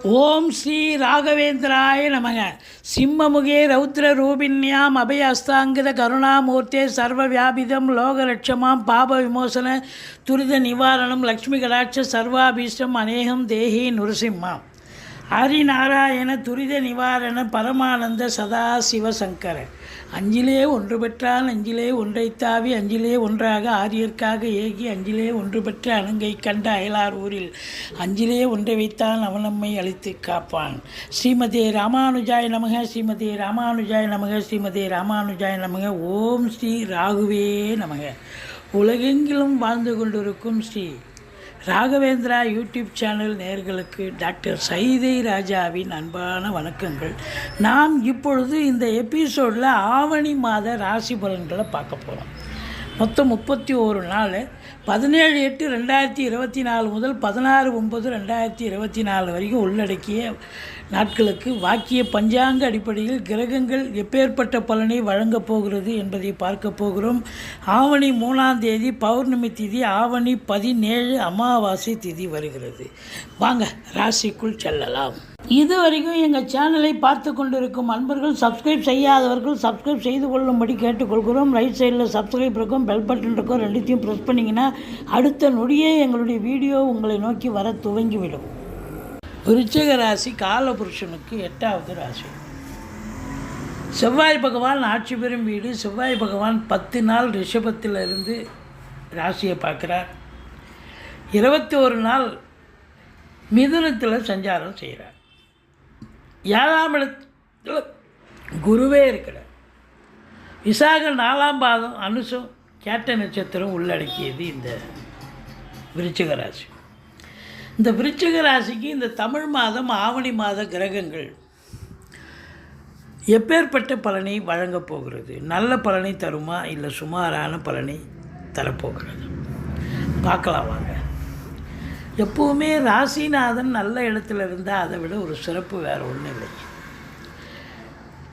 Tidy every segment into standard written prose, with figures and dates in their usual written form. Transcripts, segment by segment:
ஓம் ஸ்ரீ ராகவேந்திராய நமக. சிம்மமுகே ரௌத்ர ரூபிண்யாம் அபயஸ்தாங்கித கருணாமூர்த்தே சர்வ வியாபிதம் லோகலட்சமாம் பாப விமோசன துரித நிவாரணம் லக்ஷ்மி கடாட்ச சர்வாபீஷ்டம் அநேகம் தேஹி நுரசிம்மாம் ஹரிநாராயண துரித நிவாரண பரமானந்த சதா சிவசங்கர. அஞ்சிலே ஒன்று பெற்றால் அஞ்சிலே ஒன்றைத்தாவி அஞ்சிலே ஒன்றாக ஆரியர்க்காக ஏகி அஞ்சிலே ஒன்று பெற்ற அணங்கை கண்ட அயலார் ஊரில் அஞ்சிலே ஒன்றை வைத்தான் அவன் நம்மை அழித்து காப்பான். ஸ்ரீமதே ராமானுஜாய நமக. ஸ்ரீமதே ராமானுஜாய நமக. ஸ்ரீமதே ராமானுஜாய நமக. ஓம் ஸ்ரீ ராகுவே நமக. உலகெங்கிலும் வாழ்ந்து கொண்டிருக்கும் ஸ்ரீ ராகவேந்திரா யூடியூப் சேனல் நேயர்களுக்கு டாக்டர் சைதை ராஜாவின் அன்பான வணக்கங்கள். நாம் இப்பொழுது இந்த எபிசோடில் ஆவணி மாத ராசி பலன்களை பார்க்க போகிறோம். மொத்தம் 31 நாள், 17/8/2024 முதல் 16/9/2024 வரைக்கும் உள்ளடக்கிய நாட்களுக்கு வாக்கிய பஞ்சாங்க அடிப்படையில் கிரகங்கள் எப்பேற்பட்ட பலனை வழங்கப் போகிறது என்பதை பார்க்க போகிறோம். ஆவணி 3ஆம் தேதி பௌர்ணமி திதி, ஆவணி 17 அமாவாசை திதி வருகிறது. வாங்க ராசிக்குள் செல்லலாம். இதுவரைக்கும் எங்கள் சேனலை பார்த்து கொண்டிருக்கும் அன்பர்கள், சப்ஸ்கிரைப் செய்யாதவர்கள் சப்ஸ்கிரைப் செய்து கொள்ளும்படி கேட்டுக்கொள்கிறோம். ரைட் சைடில் சப்ஸ்கிரைப் இருக்கும், பெல் பட்டன் இருக்கும், ரெண்டுத்தையும் ப்ரெஸ் பண்ணிங்கன்னா அடுத்த நொடியே எங்களுடைய வீடியோ உங்களை நோக்கி வர துவங்கிவிடும். விருச்சிக ராசி காலபுருஷனுக்கு 8வது ராசி. செவ்வாய் பகவான் ஆட்சி பெறும் வீடு. செவ்வாய் பகவான் 10 நாள் ரிஷபத்தில் இருந்து ராசியை பார்க்குறார். 21 நாள் மிதுனத்தில் சஞ்சாரம் செய்கிறார். 7ஆம் இடத்துல குருவே இருக்கிறார். விசாக 4ஆம் பாதம் அனுசம் கேட்ட நட்சத்திரம் உள்ளடக்கியது இந்த விருச்சிக ராசி. இந்த விருச்சிக ராசிக்கு இந்த தமிழ் மாதம் ஆவணி மாத கிரகங்கள் எப்பேற்பட்ட பலனை வழங்கப் போகிறது? நல்ல பலனை தருமா, இல்லை சுமாரான பலனை தரப்போகிறது? பார்க்கலாம் வாங்க. எப்போவுமே ராசிநாதன் நல்ல இடத்துல இருந்தால் அதை விட ஒரு சிறப்பு வேறு ஒன்றும் இல்லை.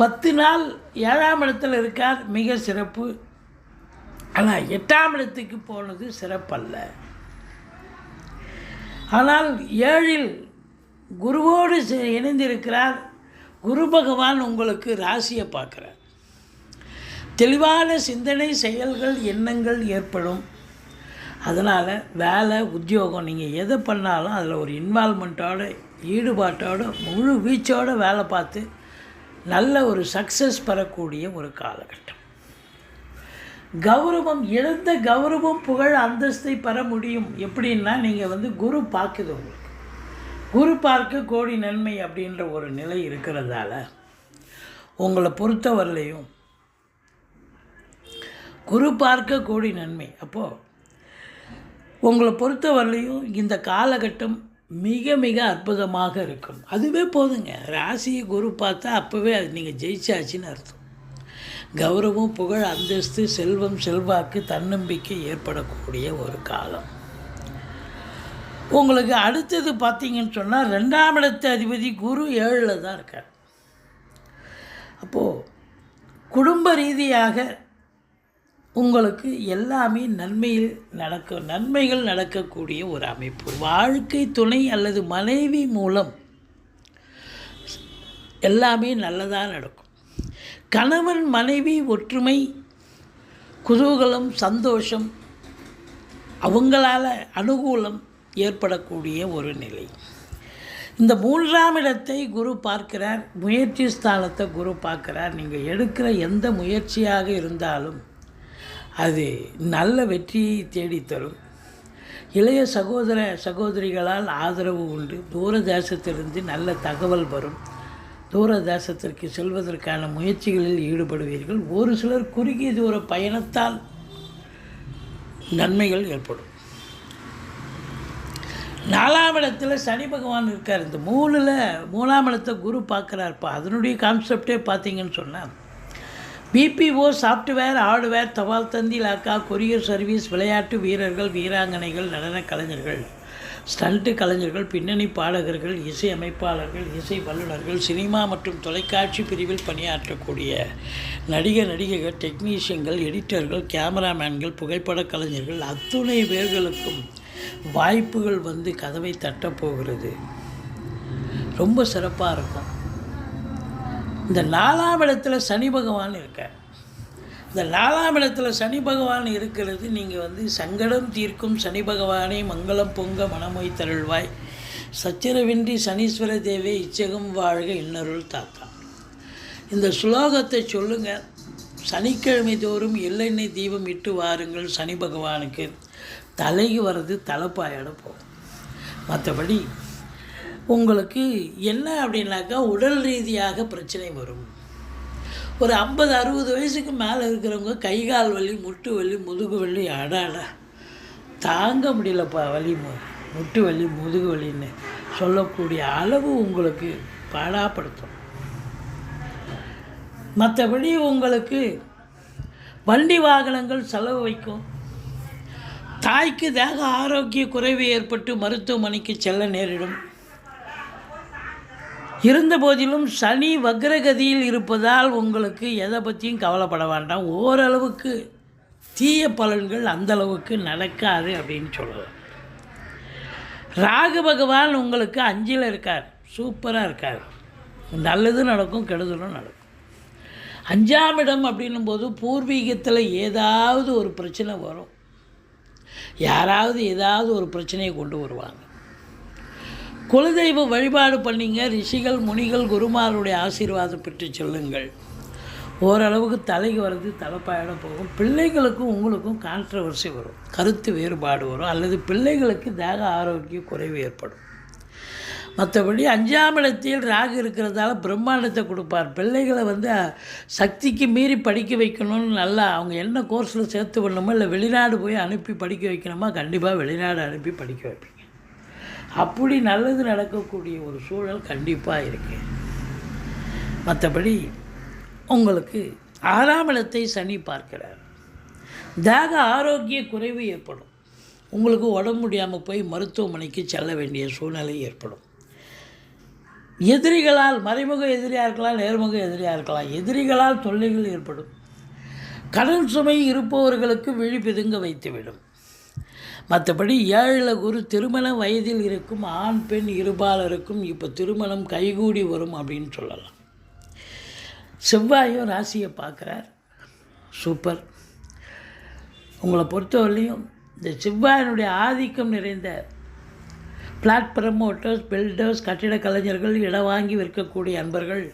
10 நாள் 7ஆம் இடத்துல இருக்கார், மிக சிறப்பு. ஆனால் 8ஆம் இடத்துக்கு போனது சிறப்பல்ல. ஆனால் 7இல் குருவோடு இணைந்திருக்கிறார். குரு பகவான் உங்களுக்கு ராசியை பார்க்குறார். தெளிவான சிந்தனை, செயல்கள், எண்ணங்கள் ஏற்படும். அதனால் வேலை, உத்தியோகம், நீங்கள் எதை பண்ணாலும் அதில் ஒரு இன்வால்மெண்ட்டோட, ஈடுபாட்டோட, முழு வீச்சோடு வேலை பார்த்து நல்ல ஒரு சக்ஸஸ் பெறக்கூடிய ஒரு காலகட்டம். கௌரவம், இழந்த கௌரவம், புகழ், அந்தஸ்தை பெற முடியும். எப்படின்னா நீங்கள் குரு பார்க்குது. உங்களுக்கு குரு பார்க்க கோடி நன்மை அப்படின்ற ஒரு நிலை இருக்கிறதால உங்களை பொறுத்தவரையிலையும் குரு பார்க்க கோடி நன்மை. அப்போது உங்களை பொறுத்தவரையிலையும் இந்த காலகட்டம் மிக மிக அற்புதமாக இருக்கும். அதுவே போதுங்க. ராசியை குரு பார்த்தா அப்போவே அது நீங்கள் ஜெயிச்சாச்சின்னு அர்த்தம். கௌரவம், புகழ், அந்தஸ்து, செல்வம், செல்வாக்கு, தன்னம்பிக்கை ஏற்படக்கூடிய ஒரு காலம். உங்களுக்கு அடுத்தது பார்த்தீங்கன்னு சொன்னால் 2ஆம் இடத்து அதிபதி குரு 7ல் தான் இருக்கார். அப்போது குடும்ப ரீதியாக உங்களுக்கு எல்லாமே நன்மைகள் நடக்கக்கூடிய ஒரு அமைப்பு. வாழ்க்கை துணை அல்லது மனைவி மூலம் எல்லாமே நல்லதாக நடக்கும். கணவன் மனைவி ஒற்றுமை, குதூகலம், சந்தோஷம், அவங்களால அனுகூலம் ஏற்படக்கூடிய ஒரு நிலை. இந்த 3ஆம் இடத்தை குரு பார்க்கிறார். முயற்சி ஸ்தானத்தை குரு பார்க்கிறார். நீங்கள் எடுக்கிற எந்த முயற்சியாக இருந்தாலும் அது நல்ல வெற்றியை தேடித்தரும். இளைய சகோதர சகோதரிகளால் ஆதரவு உண்டு. தூர தேசத்திலிருந்து நல்ல தகவல் வரும். தூர தேசத்திற்கு செல்வதற்கான முயற்சிகளில் ஈடுபடுவீர்கள். ஒரு சிலர் குறுகிய தூர பயணத்தால் நன்மைகள் ஏற்படும். 4ஆம் இடத்துல சனி பகவான் இருக்கார். இந்த 3ஆம் இடத்தை குரு பார்க்குறாருப்பா. அதனுடைய கான்செப்டே பார்த்தீங்கன்னு சொன்னால் பிபிஓ, சாஃப்ட்வேர், ஹார்ட்வேர், தபால் தந்தி, லாக்கா, கொரியர் சர்வீஸ், விளையாட்டு வீரர்கள், வீராங்கனைகள், நடன கலைஞர்கள், ஸ்டண்ட்டு கலைஞர்கள், பின்னணி பாடகர்கள், இசை அமைப்பாளர்கள், இசை வல்லுநர்கள், சினிமா மற்றும் தொலைக்காட்சி பிரிவில் பணியாற்றக்கூடிய நடிகைகள், டெக்னீஷியன்கள், எடிட்டர்கள், கேமராமேன்கள், புகைப்பட கலைஞர்கள், அத்துணை பேர்களுக்கும் வாய்ப்புகள் கதவை தட்டப்போகிறது. ரொம்ப சிறப்பாக இருக்கும். இந்த 4ஆம் இடத்துல சனி பகவான் இருக்கார். இந்த 4ஆம் இடத்துல சனி பகவான் இருக்கிறது, நீங்கள் சங்கடம் தீர்க்கும் சனி பகவானே மங்களம் பொங்க மனமொய் தருள்வாய், சச்சரவின்றி சனீஸ்வர தேவே இச்சகம் வாழ்க இன்னருள் தாத்தா. இந்த ஸ்லோகத்தை சொல்லுங்கள். சனிக்கிழமை தோறும் எள்ளெண்ணெய் தீபம் இட்டு வாருங்கள். சனி பகவானுக்கு தலைக்கு வர்றது தலைப்பாயோட போகும். மற்றபடி உங்களுக்கு என்ன அப்படின்னாக்கா உடல் ரீதியாக பிரச்சனை வரும். ஒரு 50-60 வயசுக்கு மேலே இருக்கிறவங்க கை கால் வலி, முட்டு வலி, முதுகு வலி, அடாடா தாங்க முடியலப்பா வலி, முட்டு வலி, முதுகு வலின்னு சொல்லக்கூடிய அளவு உங்களுக்கு பாடாப்படுத்தும். மற்றபடி உங்களுக்கு வண்டி வாகனங்கள் செலவு வைக்கும். தாய்க்கு தேக ஆரோக்கிய குறைவு ஏற்பட்டு மருத்துவமனைக்கு செல்ல நேரிடும். இருந்த போதிலும் சனி வக்ரகதியில் இருப்பதால் உங்களுக்கு எதை பற்றியும் கவலைப்பட வேண்டாம். ஓரளவுக்கு தீய பலன்கள் அந்தளவுக்கு நடக்காது அப்படின்னு சொல்லலாம். ராகு பகவான் உங்களுக்கு 5ல் இருக்கார். சூப்பராக இருக்கார். நல்லது நடக்கும், கெடுதலும் நடக்கும். 5ஆம் இடம் அப்படின்னும் போது பூர்வீகத்தில் ஏதாவது ஒரு பிரச்சனை வரும். யாராவது ஏதாவது ஒரு பிரச்சனையை கொண்டு வருவாங்க. குலதெய்வ வழிபாடு பண்ணிங்க. ரிஷிகள், முனிகள், குருமாருடைய ஆசீர்வாதம் பெற்று சொல்லுங்கள். ஓரளவுக்கு தலைக்கு வர்றது தலைப்பாயிடம் போகும். பிள்ளைகளுக்கும் உங்களுக்கும் கான்ட்ரவர்சி வரும், கருத்து வேறுபாடு வரும், அல்லது பிள்ளைகளுக்கு தேக ஆரோக்கிய குறைவு ஏற்படும். மற்றபடி 5ஆம் இடத்தில் ராகு இருக்கிறதால பிரம்மாண்டத்தை கொடுப்பார். பிள்ளைகளை சக்திக்கு மீறி படிக்க வைக்கணும்னு நல்லா அவங்க என்ன கோர்ஸில் சேர்த்து பண்ணணுமோ இல்லை வெளிநாடு போய் அனுப்பி படிக்க வைக்கணுமா, கண்டிப்பாக வெளிநாடு அனுப்பி படிக்க வைப்பீங்க. அப்படி நல்லது நடக்கக்கூடிய ஒரு சூழல் கண்டிப்பாக இருக்குது. மற்றபடி உங்களுக்கு 6ஆம் இடத்தை சனி பார்க்கிறார். தேக ஆரோக்கிய குறைவு ஏற்படும். உங்களுக்கு உடம்பு முடியாமல் போய் மருத்துவமனைக்கு செல்ல வேண்டிய சூழ்நிலை ஏற்படும். எதிரிகளால், மறைமுக எதிரியாக இருக்கலாம், நேர்முக எதிரியாக இருக்கலாம், எதிரிகளால் தொல்லைகள் ஏற்படும். கடன் சுமை இருப்பவர்களுக்கு விழி பிதுங்க வைத்துவிடும். மற்றபடி 7ல் குரு திருமண வயதில் இருக்கும் ஆண் பெண் இருபாலருக்கும் இப்போ திருமணம் கைகூடி வரும் அப்படின்னு சொல்லலாம். செவ்வாயும் ராசியை பார்க்குறார். சூப்பர். உங்களை பொறுத்தவரையிலையும் இந்த செவ்வாயினுடைய ஆதிக்கம் நிறைந்த பிளாட் ப்ரமோட்டர்ஸ், பில்டர்ஸ், கட்டிட கலைஞர்கள், இடம் வாங்கி விற்கக்கூடிய அன்பர்கள்,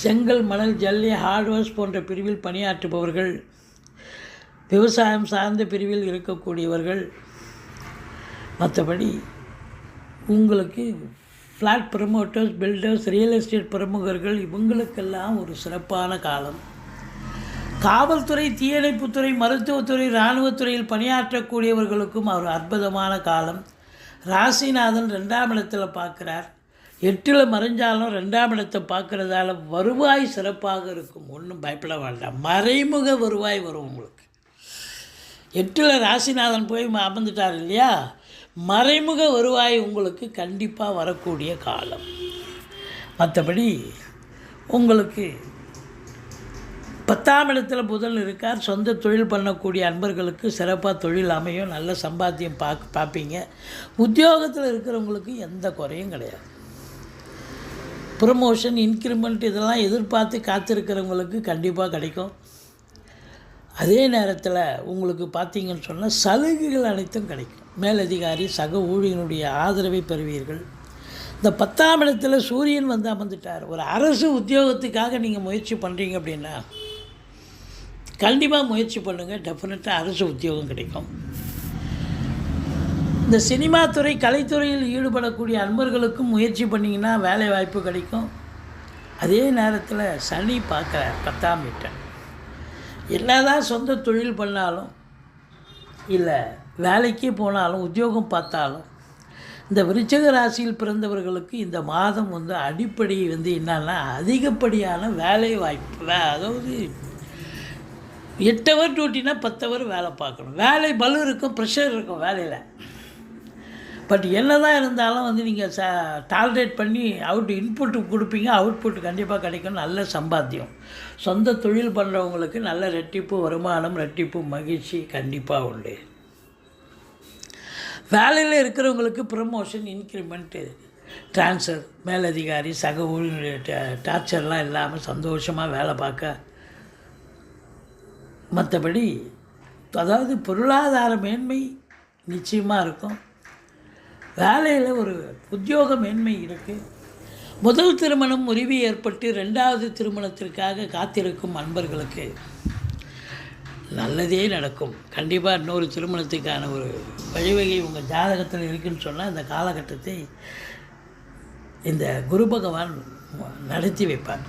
செங்கல், மணல், ஜல்லி, ஹார்ட்வேர்ஸ் போன்ற பிரிவில் பணியாற்றுபவர்கள், விவசாயம் சார்ந்த பிரிவில் இருக்கக்கூடியவர்கள், மற்றபடி உங்களுக்கு flat promoters, builders, real estate பிரமுகர்கள், இவங்களுக்கெல்லாம் ஒரு சிறப்பான காலம். காவல்துறை, தீயணைப்புத்துறை, மருத்துவத்துறை, இராணுவத்துறையில் பணியாற்றக்கூடியவர்களுக்கும் ஒரு அற்புதமான காலம். ராசிநாதன் 2ஆம் இடத்துல பார்க்குறார். 8ல் மறைஞ்சாலும் 2ஆம் இடத்தை பார்க்குறதால வருவாய் சிறப்பாக இருக்கும். ஒன்றும் பயப்பட வேண்டாம். மறைமுக வருவாய் வரும் உங்களுக்கு. 8ல் ராசிநாதன் போய் அமர்ந்துட்டார் இல்லையா, மறைமுக வருவாய் உங்களுக்கு கண்டிப்பாக வரக்கூடிய காலம். மற்றபடி உங்களுக்கு 10ஆம் இடத்துல புதன் இருக்கார். சொந்த தொழில் பண்ணக்கூடிய அன்பர்களுக்கு சிறப்பாக தொழில் அமையும். நல்ல சம்பாத்தியம் பார்ப்பீங்க. உத்தியோகத்தில் இருக்கிறவங்களுக்கு எந்த குறையும் கிடையாது. ப்ரமோஷன், இன்க்ரிமெண்ட் இதெல்லாம் எதிர்பார்த்து காத்திருக்கிறவங்களுக்கு கண்டிப்பாக கிடைக்கும். அதே நேரத்தில் உங்களுக்கு பார்த்தீங்கன்னு சொன்னால் சலுகைகள் அனைத்தும் கிடைக்கும். மேலதிகாரி, சக ஊழியனுடைய ஆதரவை பெறுவீர்கள். இந்த 10ஆம் இடத்துல சூரியன் அமர்ந்துட்டார். ஒரு அரசு உத்தியோகத்துக்காக நீங்கள் முயற்சி பண்ணுறீங்க அப்படின்னா கண்டிப்பாக முயற்சி பண்ணுங்கள். டெஃபினட்டாக அரசு உத்தியோகம் கிடைக்கும். இந்த சினிமா துறை, கலைத்துறையில் ஈடுபடக்கூடிய அன்பர்களுக்கும் முயற்சி பண்ணிங்கன்னா வேலை வாய்ப்பு கிடைக்கும். அதே நேரத்தில் சனி பார்க்குறார் 10ஆம் வீட்டை. என்னதான் சொந்த தொழில் பண்ணாலும் இல்லை வேலைக்கே போனாலும் உத்தியோகம் பார்த்தாலும் இந்த விருச்சிக ராசியில் பிறந்தவர்களுக்கு இந்த மாதம் அடிப்படை என்னன்னா அதிகப்படியான வேலை வாய்ப்பு. அதாவது 8 ஹவர் டியூட்டினா 10 ஹவர் வேலை பார்க்கணும். வேலை பலு இருக்கும், ப்ரெஷர் இருக்கும் வேலையில். பட் என்ன தான் இருந்தாலும் நீங்கள் டாலரேட் பண்ணி இன்புட்டு கொடுப்பீங்க, அவுட்புட் கண்டிப்பாக கிடைக்கும். நல்ல சம்பாத்தியம். சொந்த தொழில் பண்ணுறவங்களுக்கு நல்ல ரெட்டிப்பு வருமானம், ரெட்டிப்பு மகிழ்ச்சி கண்டிப்பாக உண்டு. வேலையில் இருக்கிறவங்களுக்கு ப்ரமோஷன், இன்க்ரிமெண்ட்டு ட்ரான்ஸ்ஃபர், மேலதிகாரி, சக ஊழியர்களுடைய டார்ச்சர்லாம் இல்லாமல் சந்தோஷமாக வேலை பார்க்க, மற்றபடி அதாவது பொருளாதார மேன்மை நிச்சயமாக இருக்கும். வேலையில் ஒரு உத்தியோக மேன்மை இருக்குது. முதல் திருமணம் முறிவு ஏற்பட்டு 2வது திருமணத்திற்காக காத்திருக்கும் அன்பர்களுக்கு நல்லதே நடக்கும். கண்டிப்பாக இன்னொரு திருமணத்துக்கான ஒரு வழிவகை உங்கள் ஜாதகத்தில் இருக்குதுன்னு சொன்னால் இந்த காலகட்டத்தை இந்த குரு பகவான் நடத்தி வைப்பார்.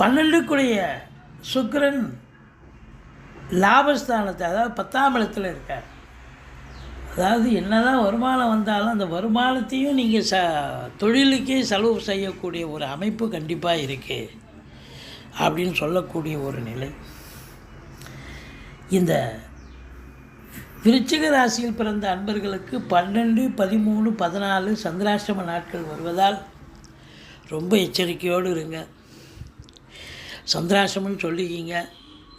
12க்குடைய சுக்கிரன் லாபஸ்தானத்தை, அதாவது 10ஆம் இடத்துல இருக்கார். அதாவது என்னதான் வருமானம் வந்தாலும் அந்த வருமானத்தையும் நீங்கள் தொழிலுக்கே செலவு செய்யக்கூடிய ஒரு அமைப்பு கண்டிப்பாக இருக்குது அப்படின்னு சொல்லக்கூடிய ஒரு நிலை. இந்த விருச்சிக ராசியில் பிறந்த அன்பர்களுக்கு 12, 13, 14 சந்திராஷ்டம நாட்கள் வருவதால் ரொம்ப எச்சரிக்கையோடு இருங்க. சந்திராஷ்டமம்னு சொல்லிக்கிங்க.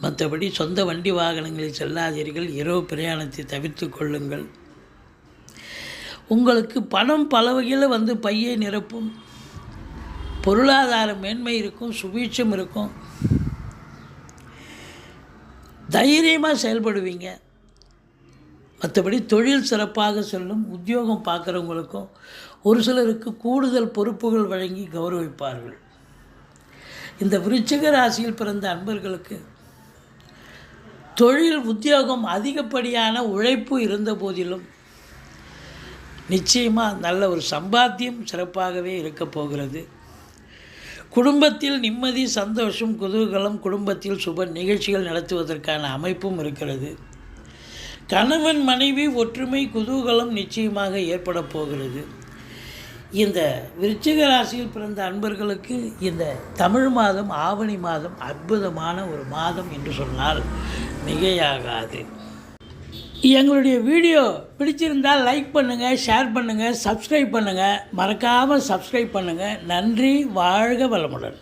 மற்றபடி சொந்த வண்டி வாகனங்களில் செல்லாதீர்கள். இரவு பிரயாணத்தை தவிர்த்து கொள்ளுங்கள். உங்களுக்கு பணம் பல வகையில் பையை நிரப்பும். பொருளாதார மேன்மை இருக்கும், சுபீட்சம் இருக்கும். தைரியமாக செயல்படுவீங்க. மற்றபடி தொழில் சிறப்பாக செல்லும். உத்தியோகம் பார்க்குறவங்களுக்கும் ஒரு சிலருக்கு கூடுதல் பொறுப்புகள் வழங்கி கௌரவிப்பார்கள். இந்த விருச்சிக ராசியில் பிறந்த அன்பர்களுக்கு தொழில், உத்தியோகம் அதிகப்படியான உழைப்பு இருந்த போதிலும் நிச்சயமாக நல்ல ஒரு சம்பாத்தியம் சிறப்பாகவே இருக்க போகிறது. குடும்பத்தில் நிம்மதி, சந்தோஷம், குதூகலம், குடும்பத்தில் சுப நிகழ்ச்சிகள் நடத்துவதற்கான அமைப்பும் இருக்கிறது. கணவன் மனைவி ஒற்றுமை, குதூகலம் நிச்சயமாக ஏற்பட போகிறது. இந்த விருச்சிக ராசியில் பிறந்த அன்பர்களுக்கு இந்த தமிழ் மாதம், ஆவணி மாதம் அற்புதமான ஒரு மாதம் என்று சொன்னால் மிகையாகாது. எங்களுடைய வீடியோ பிடிச்சிருந்தால் லைக் பண்ணுங்கள், ஷேர் பண்ணுங்கள், சப்ஸ்கிரைப் பண்ணுங்கள். மறக்காமல் சப்ஸ்கிரைப் பண்ணுங்கள். நன்றி. வாழ்க வளமுடன்.